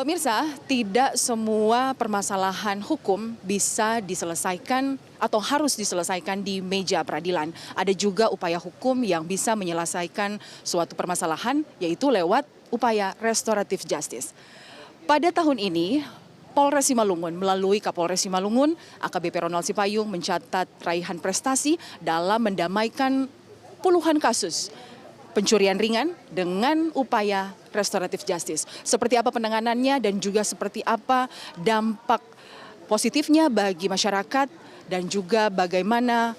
Pemirsa, tidak semua permasalahan hukum bisa diselesaikan atau harus diselesaikan di meja peradilan. Ada juga upaya hukum yang bisa menyelesaikan suatu permasalahan, yaitu lewat upaya restoratif justice. Pada tahun ini, Polres Simalungun melalui Kapolres Simalungun, AKBP Ronald Sipayung mencatat raihan prestasi dalam mendamaikan puluhan kasus pencurian ringan dengan upaya restoratif justice. Seperti apa penanganannya dan juga seperti apa dampak positifnya bagi masyarakat dan juga bagaimana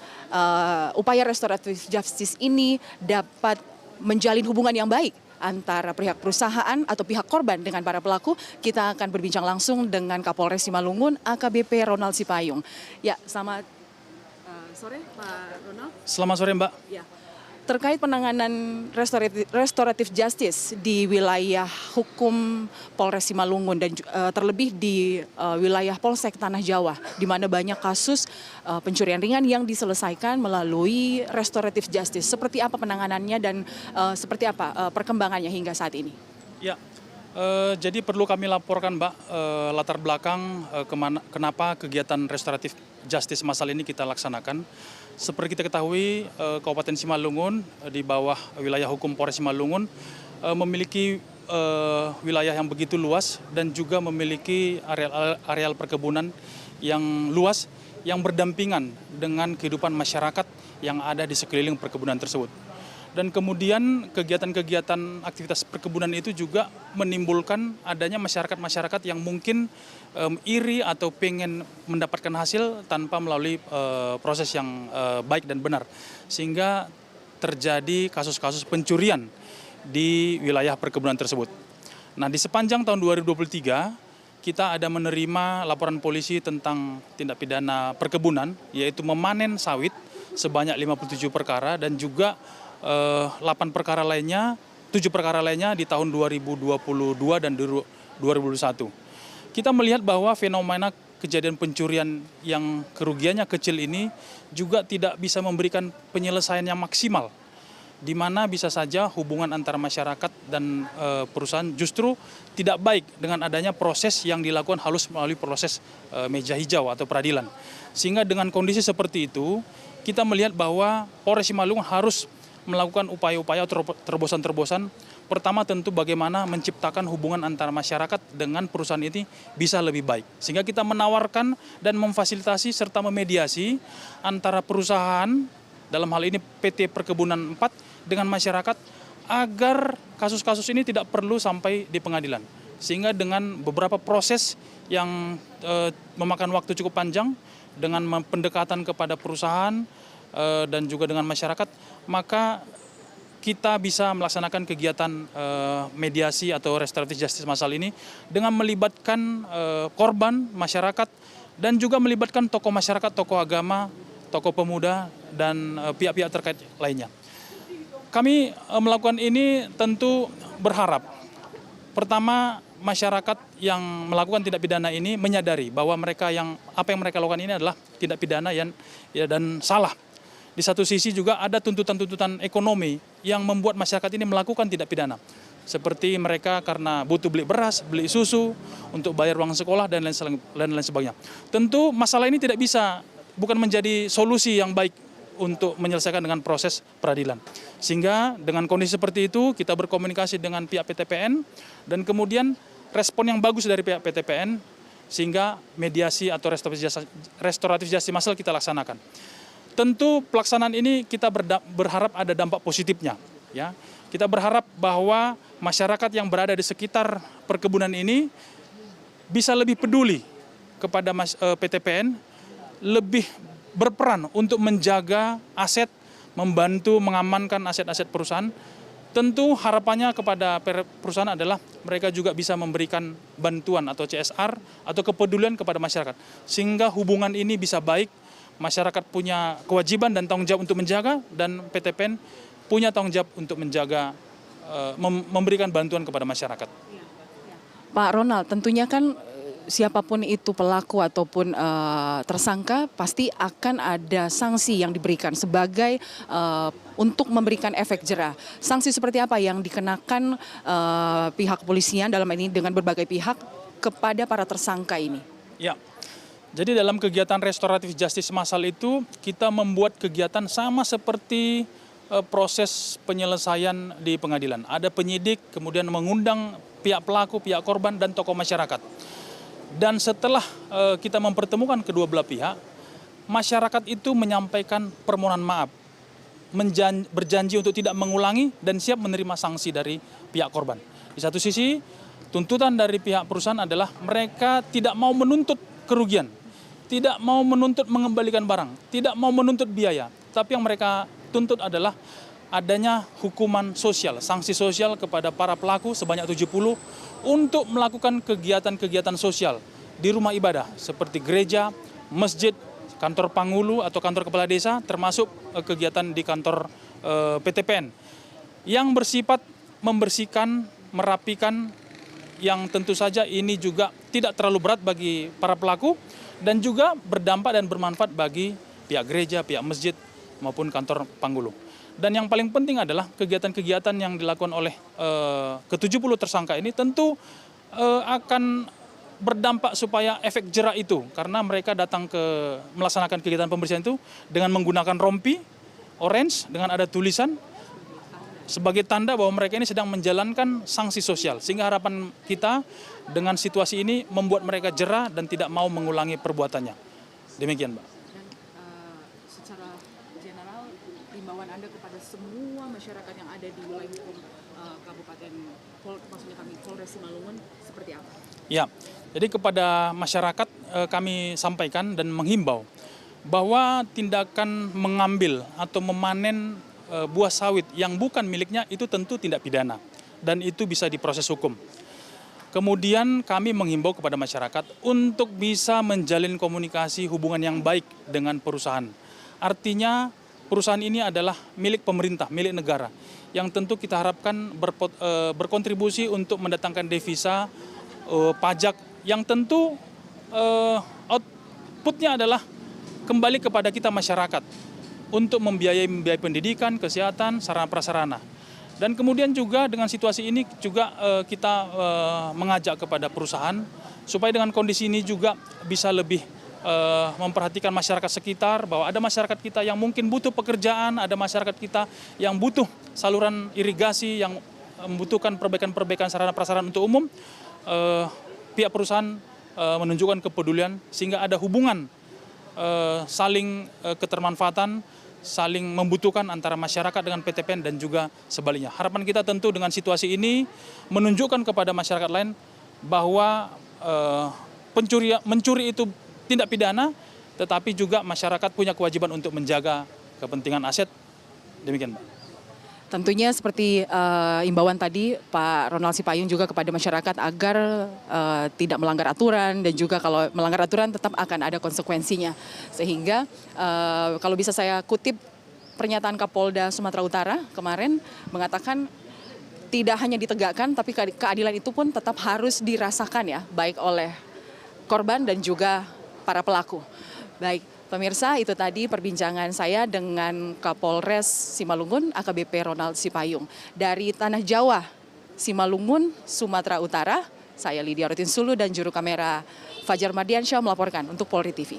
upaya restoratif justice ini dapat menjalin hubungan yang baik antara pihak perusahaan atau pihak korban dengan para pelaku. Kita akan berbincang langsung dengan Kapolres Simalungun, AKBP Ronald Sipayung. Ya, selamat sore Pak Ronald. Selamat sore Mbak. Ya. Terkait penanganan restoratif justice di wilayah hukum Polres Simalungun dan terlebih di wilayah Polsek Tanah Jawa, di mana banyak kasus pencurian ringan yang diselesaikan melalui restoratif justice. Seperti apa penanganannya dan seperti apa perkembangannya hingga saat ini? Ya, jadi perlu kami laporkan Mbak latar belakang kenapa kegiatan restoratif justice massal ini kita laksanakan. Seperti kita ketahui, Kabupaten Simalungun di bawah wilayah hukum Polres Simalungun memiliki wilayah yang begitu luas dan juga memiliki areal perkebunan yang luas yang berdampingan dengan kehidupan masyarakat yang ada di sekeliling perkebunan tersebut. Dan kemudian kegiatan-kegiatan aktivitas perkebunan itu juga menimbulkan adanya masyarakat-masyarakat yang mungkin iri atau pengen mendapatkan hasil tanpa melalui proses yang baik dan benar. Sehingga terjadi kasus-kasus pencurian di wilayah perkebunan tersebut. Nah, di sepanjang tahun 2023, kita ada menerima laporan polisi tentang tindak pidana perkebunan, yaitu memanen sawit sebanyak 57 perkara dan juga 7 perkara lainnya di tahun 2022 dan 2021. Kita melihat bahwa fenomena kejadian pencurian yang kerugiannya kecil ini juga tidak bisa memberikan penyelesaian yang maksimal, di mana bisa saja hubungan antara masyarakat dan perusahaan justru tidak baik dengan adanya proses yang dilakukan halus melalui proses meja hijau atau peradilan. Sehingga dengan kondisi seperti itu, kita melihat bahwa Polres Simalungun harus melakukan upaya-upaya terobosan-terobosan. Pertama tentu bagaimana menciptakan hubungan antara masyarakat dengan perusahaan ini bisa lebih baik. Sehingga kita menawarkan dan memfasilitasi serta memediasi antara perusahaan, dalam hal ini PT Perkebunan 4, dengan masyarakat agar kasus-kasus ini tidak perlu sampai di pengadilan. Sehingga dengan beberapa proses yang memakan waktu cukup panjang, dengan pendekatan kepada perusahaan, dan juga dengan masyarakat, maka kita bisa melaksanakan kegiatan mediasi atau restoratif justice massal ini dengan melibatkan korban, masyarakat, dan juga melibatkan tokoh masyarakat, tokoh agama, tokoh pemuda, dan pihak-pihak terkait lainnya. Kami melakukan ini tentu berharap, pertama, masyarakat yang melakukan tindak pidana ini menyadari bahwa apa yang mereka lakukan ini adalah tindak pidana dan salah. Di satu sisi juga ada tuntutan-tuntutan ekonomi yang membuat masyarakat ini melakukan tindak pidana. Seperti mereka karena butuh beli beras, beli susu, untuk bayar uang sekolah, dan lain sebagainya. Tentu masalah ini bukan menjadi solusi yang baik untuk menyelesaikan dengan proses peradilan. Sehingga dengan kondisi seperti itu, kita berkomunikasi dengan pihak PTPN, dan kemudian respon yang bagus dari pihak PTPN, sehingga mediasi atau restoratif justice massal kita laksanakan. Tentu pelaksanaan ini kita berharap ada dampak positifnya. Ya. Kita berharap bahwa masyarakat yang berada di sekitar perkebunan ini bisa lebih peduli kepada PTPN, lebih berperan untuk menjaga aset, membantu mengamankan aset-aset perusahaan. Tentu harapannya kepada perusahaan adalah mereka juga bisa memberikan bantuan atau CSR atau kepedulian kepada masyarakat. Sehingga hubungan ini bisa baik, masyarakat punya kewajiban dan tanggung jawab untuk menjaga, dan PTPN punya tanggung jawab untuk menjaga, memberikan bantuan kepada masyarakat. Pak Ronald, tentunya kan siapapun itu pelaku ataupun tersangka pasti akan ada sanksi yang diberikan sebagai untuk memberikan efek jera. Sanksi seperti apa yang dikenakan pihak kepolisian dalam ini dengan berbagai pihak kepada para tersangka ini? Ya, jadi dalam kegiatan restoratif justice massal itu kita membuat kegiatan sama seperti proses penyelesaian di pengadilan. Ada penyidik, kemudian mengundang pihak pelaku, pihak korban, dan tokoh masyarakat. Dan setelah kita mempertemukan kedua belah pihak, masyarakat itu menyampaikan permohonan maaf, berjanji untuk tidak mengulangi dan siap menerima sanksi dari pihak korban. Di satu sisi, tuntutan dari pihak perusahaan adalah mereka tidak mau menuntut kerugian, tidak mau menuntut mengembalikan barang, tidak mau menuntut biaya, tapi yang mereka tuntut adalah adanya hukuman sosial, sanksi sosial kepada para pelaku sebanyak 70 untuk melakukan kegiatan-kegiatan sosial di rumah ibadah seperti gereja, masjid, kantor panghulu atau kantor kepala desa, termasuk kegiatan di kantor PTPN yang bersifat membersihkan, merapikan, yang tentu saja ini juga tidak terlalu berat bagi para pelaku dan juga berdampak dan bermanfaat bagi pihak gereja, pihak masjid maupun kantor panghulu. Dan yang paling penting adalah kegiatan-kegiatan yang dilakukan oleh ke-70 tersangka ini tentu akan berdampak supaya efek jera itu, karena mereka datang melaksanakan kegiatan pembersihan itu dengan menggunakan rompi orange dengan ada tulisan sebagai tanda bahwa mereka ini sedang menjalankan sanksi sosial, sehingga harapan kita dengan situasi ini membuat mereka jera dan tidak mau mengulangi perbuatannya. Demikian, Mbak. Secara general, himbauan Anda kepada semua masyarakat yang ada di wilayah hukum Kabupaten, maksudnya kami Polres Simalungun, seperti apa? Ya, jadi kepada masyarakat kami sampaikan dan menghimbau bahwa tindakan mengambil atau memanen buah sawit yang bukan miliknya itu tentu tindak pidana dan itu bisa diproses hukum. Kemudian kami menghimbau kepada masyarakat untuk bisa menjalin komunikasi hubungan yang baik dengan perusahaan. Artinya perusahaan ini adalah milik pemerintah, milik negara, yang tentu kita harapkan berkontribusi untuk mendatangkan devisa, pajak, yang tentu outputnya adalah kembali kepada kita masyarakat untuk membiayai pendidikan, kesehatan, sarana prasarana. Dan kemudian juga dengan situasi ini juga kita mengajak kepada perusahaan supaya dengan kondisi ini juga bisa lebih memperhatikan masyarakat sekitar, bahwa ada masyarakat kita yang mungkin butuh pekerjaan, ada masyarakat kita yang butuh saluran irigasi, yang membutuhkan perbaikan-perbaikan sarana prasarana untuk umum. Pihak perusahaan menunjukkan kepedulian sehingga ada hubungan saling ketermanfaatan, saling membutuhkan antara masyarakat dengan PTPN dan juga sebaliknya. Harapan kita tentu dengan situasi ini menunjukkan kepada masyarakat lain bahwa mencuri itu tindak pidana, tetapi juga masyarakat punya kewajiban untuk menjaga kepentingan aset. Demikian, Mbak. Tentunya seperti imbauan tadi Pak Ronald Sipayung juga kepada masyarakat agar tidak melanggar aturan, dan juga kalau melanggar aturan tetap akan ada konsekuensinya. Sehingga kalau bisa saya kutip pernyataan Kapolda Sumatera Utara kemarin mengatakan tidak hanya ditegakkan tapi keadilan itu pun tetap harus dirasakan ya, baik oleh korban dan juga para pelaku. Baik. Pemirsa, itu tadi perbincangan saya dengan Kapolres Simalungun AKBP Ronald Sipayung. Dari Tanah Jawa, Simalungun, Sumatera Utara, saya Lydia Rotinsulu dan juru kamera Fajar Mardiansyah melaporkan untuk Polri TV.